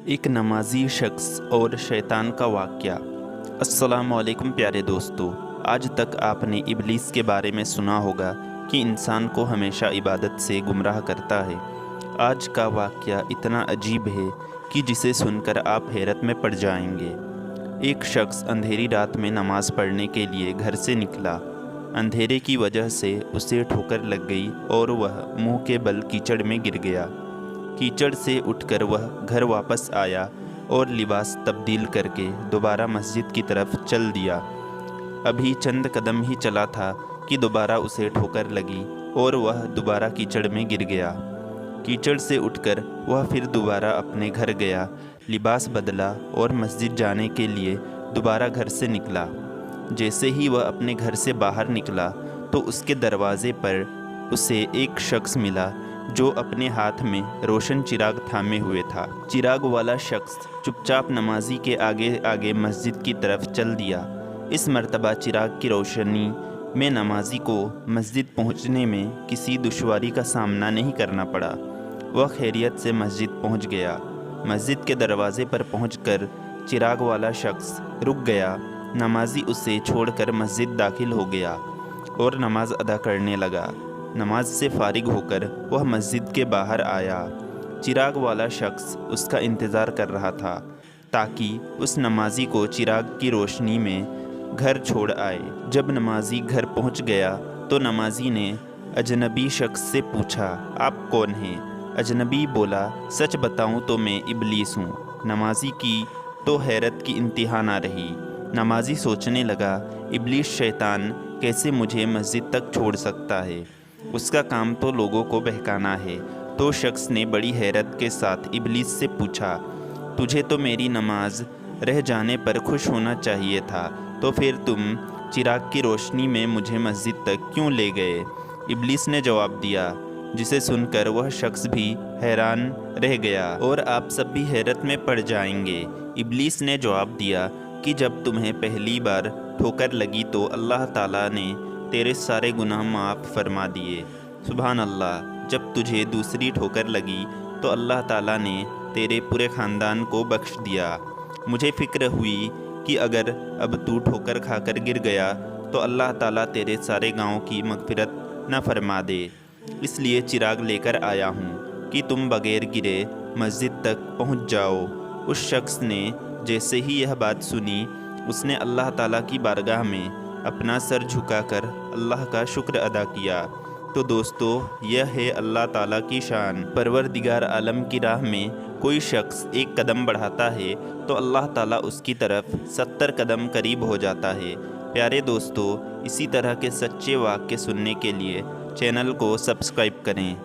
एक नमाजी शख्स और शैतान का वाक़या। अस्सलामु अलैकुम प्यारे दोस्तों, आज तक आपने इब्लीस के बारे में सुना होगा कि इंसान को हमेशा इबादत से गुमराह करता है। आज का वाक़या इतना अजीब है कि जिसे सुनकर आप हैरत में पड़ जाएंगे। एक शख्स अंधेरी रात में नमाज़ पढ़ने के लिए घर से निकला। अंधेरे की वजह से उसे ठोकर लग गई और वह मुंह के बल कीचड़ में गिर गया। कीचड़ से उठकर वह घर वापस आया और लिबास तब्दील करके दोबारा मस्जिद की तरफ चल दिया। अभी चंद कदम ही चला था कि दोबारा उसे ठोकर लगी और वह दोबारा कीचड़ में गिर गया। कीचड़ से उठकर वह फिर दोबारा अपने घर गया, लिबास बदला और मस्जिद जाने के लिए दोबारा घर से निकला। जैसे ही वह अपने घर से बाहर निकला तो उसके दरवाजे पर उसे एक शख्स मिला जो अपने हाथ में रोशन चिराग थामे हुए था। चिराग वाला शख्स चुपचाप नमाजी के आगे आगे मस्जिद की तरफ चल दिया। इस मर्तबा चिराग की रोशनी में नमाजी को मस्जिद पहुंचने में किसी दुश्वारी का सामना नहीं करना पड़ा। वह खैरियत से मस्जिद पहुंच गया। मस्जिद के दरवाजे पर पहुंचकर चिराग वाला शख्स रुक गया। नमाजी उसे छोड़कर मस्जिद दाखिल हो गया और नमाज अदा करने लगा। नमाज से फारिग होकर वह मस्जिद के बाहर आया। चिराग वाला शख्स उसका इंतज़ार कर रहा था ताकि उस नमाजी को चिराग की रोशनी में घर छोड़ आए। जब नमाजी घर पहुंच गया तो नमाजी ने अजनबी शख्स से पूछा, आप कौन हैं? अजनबी बोला, सच बताऊं तो मैं इब्लीस हूँ। नमाजी की तो हैरत की इंतहा ना रही। नमाजी सोचने लगा, इब्लीस शैतान कैसे मुझे मस्जिद तक छोड़ सकता है? उसका काम तो लोगों को बहकाना है। तो शख्स ने बड़ी हैरत के साथ इब्लीस से पूछा, तुझे तो मेरी नमाज रह जाने पर खुश होना चाहिए था, तो फिर तुम चिराग की रोशनी में मुझे मस्जिद तक क्यों ले गए? इब्लीस ने जवाब दिया, जिसे सुनकर वह शख्स भी हैरान रह गया और आप सब भी हैरत में पड़ जाएंगे। इब्लीस ने जवाब दिया कि जब तुम्हें पहली बार ठोकर लगी तो अल्लाह ताला ने तेरे सारे गुनाह माफ़ फरमा दिए। सुभान अल्लाह। जब तुझे दूसरी ठोकर लगी तो अल्लाह ताला ने तेरे पूरे ख़ानदान को बख्श दिया। मुझे फ़िक्र हुई कि अगर अब तू ठोकर खाकर गिर गया तो अल्लाह ताला तेरे सारे गाँव की मग़फ़िरत न फरमा दे, इसलिए चिराग लेकर आया हूँ कि तुम बग़ैर गिरे मस्जिद तक पहुँच जाओ। उस शख्स ने जैसे ही यह बात सुनी, उसने अल्लाह ताला की बारगाह में अपना सर झुकाकर अल्लाह का शुक्र अदा किया। तो दोस्तों, यह है अल्लाह ताला की शान। परवरदिगार आलम की राह में कोई शख्स एक कदम बढ़ाता है तो अल्लाह ताला उसकी तरफ 70 कदम करीब हो जाता है। प्यारे दोस्तों, इसी तरह के सच्चे वाक़ये सुनने के लिए चैनल को सब्सक्राइब करें।